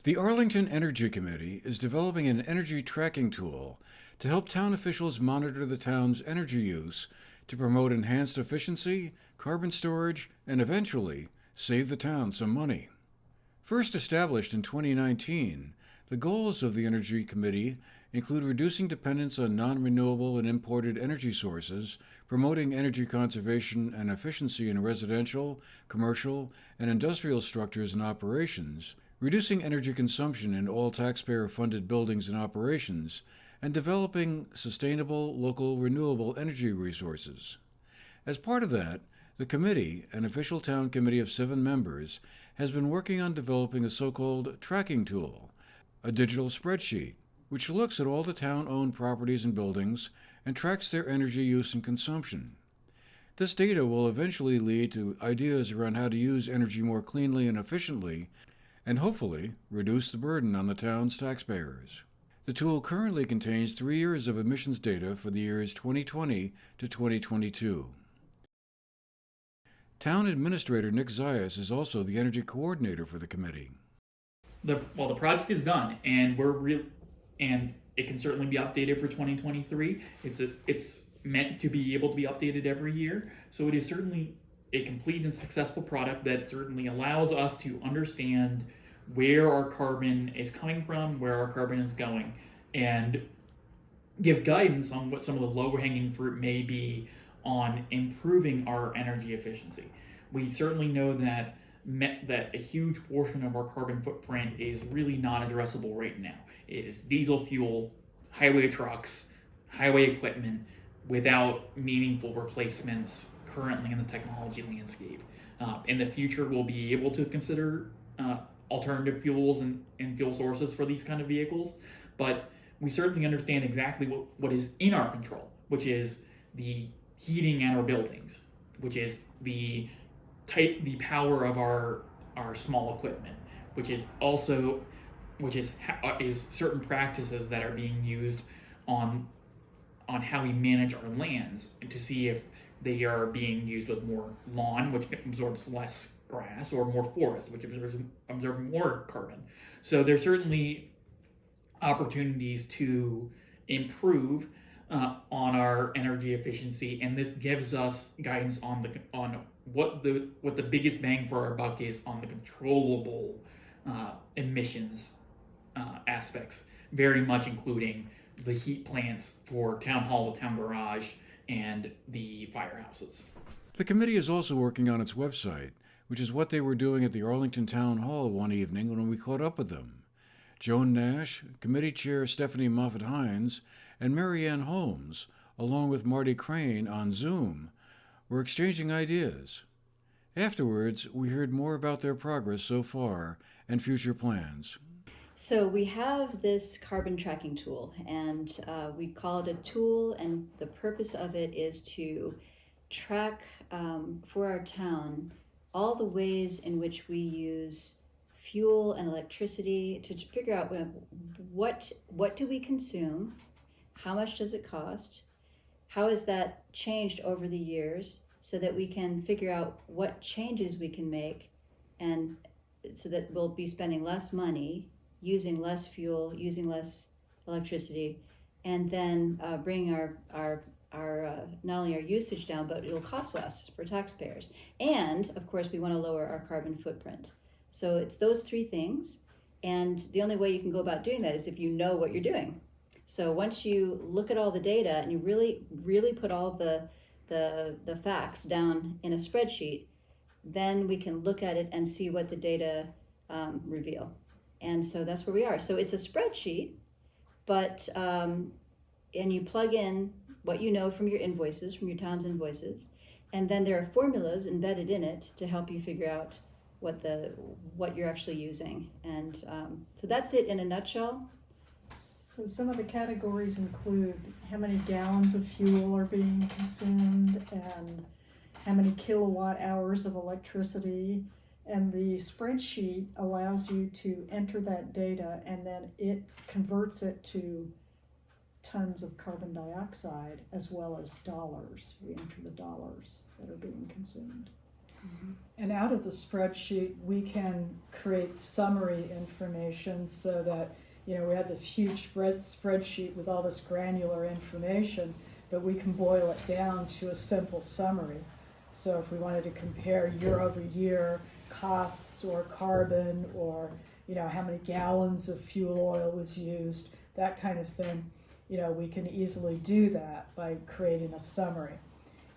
The Arlington Energy Committee is developing an energy tracking tool to help town officials monitor the town's energy use to promote enhanced efficiency, carbon storage, and eventually save the town some money. First established in 2019, the goals of the Energy Committee include reducing dependence on non-renewable and imported energy sources, promoting energy conservation and efficiency in residential, commercial, and industrial structures and operations, reducing energy consumption in all taxpayer-funded buildings and operations, and developing sustainable local renewable energy resources. As part of that, the committee, an official town committee of 7 members, has been working on developing a so-called tracking tool, a digital spreadsheet, which looks at all the town-owned properties and buildings and tracks their energy use and consumption. This data will eventually lead to ideas around how to use energy more cleanly and efficiently, and hopefully reduce the burden on the town's taxpayers. The tool currently contains 3 years of emissions data for the years 2020 to 2022. Town Administrator Nick Zayas is also the energy coordinator for the committee. The project is done, and and it can certainly be updated for 2023. It's meant to be able to be updated every year, so it is certainly a complete and successful product that certainly allows us to understand where our carbon is coming from, where our carbon is going, and give guidance on what some of the low-hanging fruit may be on improving our energy efficiency. We certainly know that a huge portion of our carbon footprint is really not addressable right now. It is diesel fuel, highway trucks, highway equipment, without meaningful replacements currently in the technology landscape. In the future, we'll be able to consider alternative fuels and fuel sources for these kind of vehicles, but we certainly understand exactly what is in our control, which is the heating in our buildings, which is the power of our small equipment, which is certain practices that are being used on how we manage our lands, and to see if they are being used with more lawn, which absorbs less grass, or more forest, which absorbs more carbon. So there's certainly opportunities to improve on our energy efficiency, and this gives us guidance on what the biggest bang for our buck is on the controllable emissions aspects, very much including the heat plants for town hall, the town garage, and the firehouses. The committee is also working on its website, which is what they were doing at the Arlington Town Hall one evening when we caught up with them. Joan Nash, Committee Chair Stephanie Moffett-Hines, and Mary Ann Holmes, along with Marty Crane on Zoom, were exchanging ideas. Afterwards, we heard more about their progress so far and future plans. So we have this carbon tracking tool, and we call it a tool, and the purpose of it is to track for our town all the ways in which we use fuel and electricity to figure out what do we consume, how much does it cost, how has that changed over the years, so that we can figure out what changes we can make, and so that we'll be spending less money, using less fuel, using less electricity, and then bringing our not only our usage down, but it'll cost less for taxpayers. And of course, we want to lower our carbon footprint. So it's those 3 things, and the only way you can go about doing that is if you know what you're doing. So once you look at all the data and you really put all the facts down in a spreadsheet, then we can look at it and see what the data reveal. And so that's where we are. So it's a spreadsheet, but and you plug in what you know from your invoices, from your town's invoices, and then there are formulas embedded in it to help you figure out what you're actually using. And so that's it in a nutshell. So some of the categories include how many gallons of fuel are being consumed and how many kilowatt hours of electricity. And the spreadsheet allows you to enter that data, and then it converts it to tons of carbon dioxide as well as dollars. We enter the dollars that are being consumed. And out of the spreadsheet, we can create summary information so that, you know, we have this huge spreadsheet with all this granular information, but we can boil it down to a simple summary. So if we wanted to compare year over year costs or carbon, or, you know, how many gallons of fuel oil was used, that kind of thing, you know, we can easily do that by creating a summary.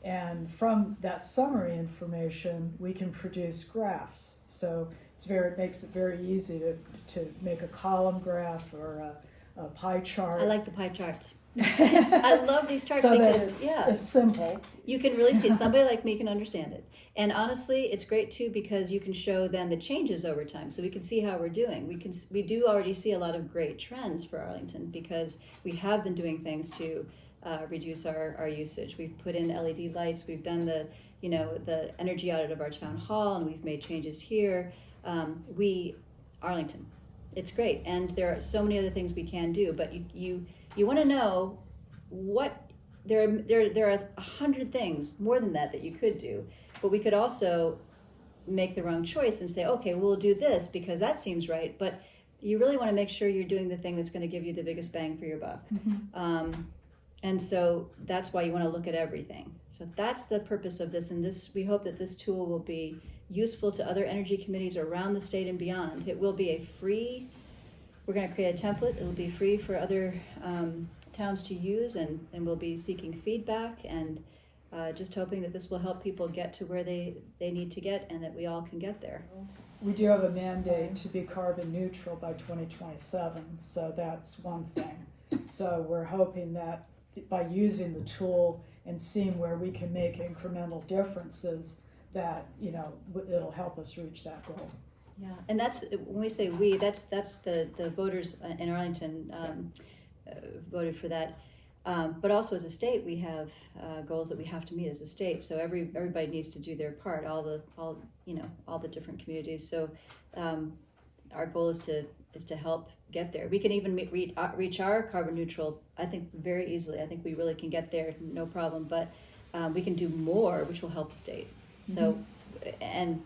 And from that summary information, we can produce graphs. So it makes it very easy to make a column graph or a pie chart. I like the pie charts. I love these charts so because it's simple. You can really see it. Somebody like me can understand it. And honestly, it's great too because you can show then the changes over time. So we can see how we're doing. We do already see a lot of great trends for Arlington because we have been doing things to reduce our usage. We've put in LED lights. We've done the energy audit of our town hall, and we've made changes here. Arlington, it's great, and there are so many other things we can do. But you want to know what there are 100 things more than that you could do. But we could also make the wrong choice and say, okay, we'll do this because that seems right. But you really want to make sure you're doing the thing that's going to give you the biggest bang for your buck. Mm-hmm. And so that's why you want to look at everything. So that's the purpose of this. And we hope that this tool will be useful to other energy committees around the state and beyond. It will be we're going to create a template. It will be free for other towns to use, and we'll be seeking feedback and just hoping that this will help people get to where they need to get and that we all can get there. We do have a mandate to be carbon neutral by 2027, so that's one thing. So we're hoping that by using the tool and seeing where we can make incremental differences, that, you know, it'll help us reach that goal. Yeah, and that's when we say we, that's the voters in Arlington voted for that. But also as a state, we have goals that we have to meet as a state. So everybody needs to do their part. All the different communities. So our goal is to help get there. We can even reach our carbon neutral, I think, very easily. I think we really can get there, no problem. But we can do more, which will help the state. Mm-hmm. So, and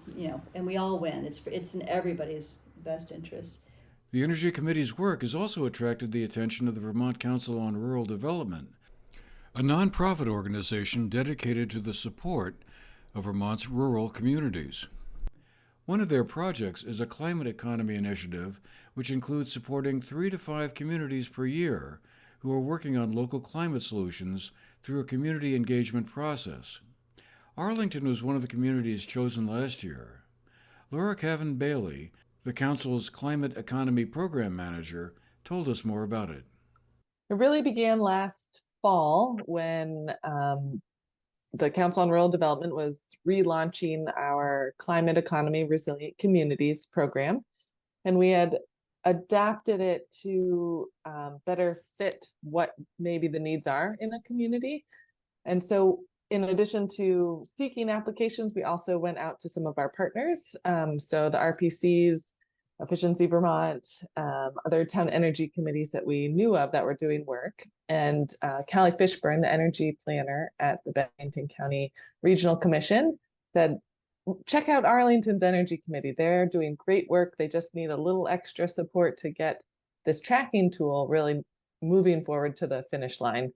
we all win. It's in everybody's best interest. The Energy Committee's work has also attracted the attention of the Vermont Council on Rural Development, a nonprofit organization dedicated to the support of Vermont's rural communities. One of their projects is a climate economy initiative, which includes supporting 3 to 5 communities per year who are working on local climate solutions through a community engagement process. Arlington was one of the communities chosen last year. Laura Cavan-Bailey, the Council's Climate Economy Program Manager, told us more about it. It really began last fall when the Council on Rural Development was relaunching our Climate Economy Resilient Communities program. And we had adapted it to better fit what maybe the needs are in a community. And so in addition to seeking applications, we also went out to some of our partners. So the RPCs, Efficiency Vermont, other town energy committees that we knew of that were doing work. And Callie Fishburne, the energy planner at the Bennington County Regional Commission, said, check out Arlington's Energy Committee. They're doing great work. They just need a little extra support to get this tracking tool really moving forward to the finish line.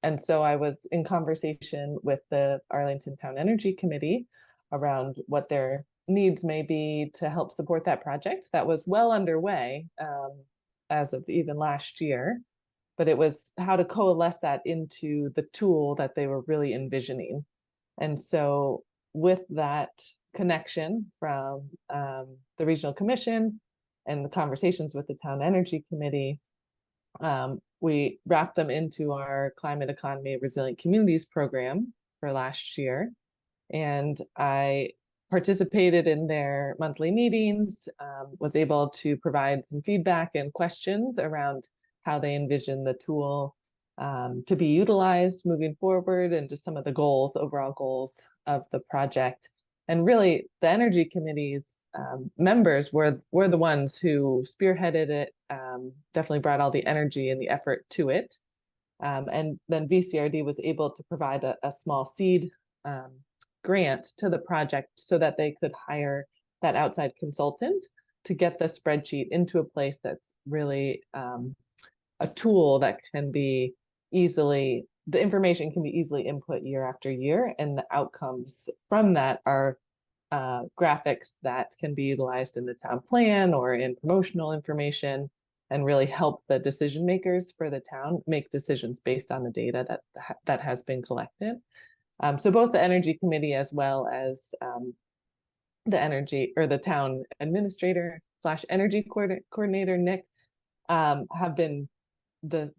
And so I was in conversation with the Arlington Town Energy Committee around what their needs may be to help support that project. That was well underway as of even last year, but it was how to coalesce that into the tool that they were really envisioning. And so with that connection from the Regional Commission and the conversations with the Town Energy Committee, we wrapped them into our Climate Economy Resilient Communities program for last year. And I participated in their monthly meetings, was able to provide some feedback and questions around how they envision the tool to be utilized moving forward, and just some of the goals, overall goals of the project. And really, the Energy Committee's members were the ones who spearheaded it, definitely brought all the energy and the effort to it. And then VCRD was able to provide a small seed grant to the project so that they could hire that outside consultant to get the spreadsheet into a place that's really a tool that can be easily, the information can be easily input year after year, and the outcomes from that are graphics that can be utilized in the town plan or in promotional information, and really help the decision makers for the town make decisions based on the data that has been collected. So both the Energy Committee as well as the energy or the town administrator / energy coordinator, Nick, have been the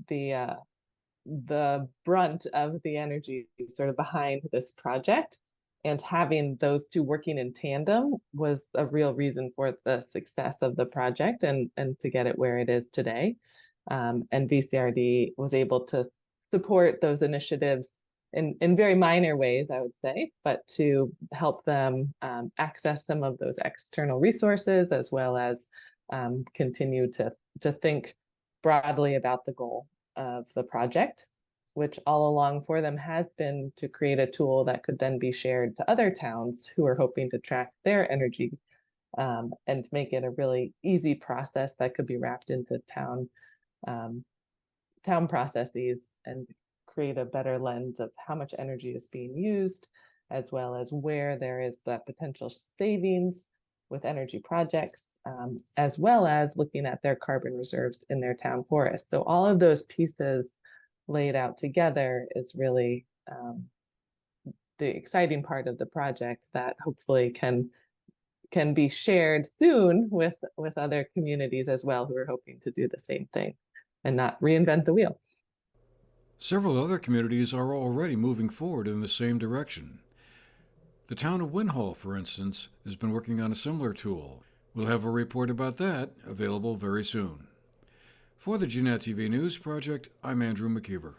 brunt of the energy sort of behind this project. And having those two working in tandem was a real reason for the success of the project and to get it where it is today. And VCRD was able to support those initiatives in very minor ways, I would say, but to help them access some of those external resources, as well as continue to think broadly about the goal of the project, which all along for them has been to create a tool that could then be shared to other towns who are hoping to track their energy and make it a really easy process that could be wrapped into town processes and create a better lens of how much energy is being used, as well as where there is the potential savings with energy projects, as well as looking at their carbon reserves in their town forests. So all of those pieces laid out together is really the exciting part of the project that hopefully can be shared soon with other communities as well, who are hoping to do the same thing and not reinvent the wheel. Several other communities are already moving forward in the same direction. The town of Winhall, for instance, has been working on a similar tool. We'll have a report about that available very soon. For the GNAT-TV News Project, I'm Andrew McKeever.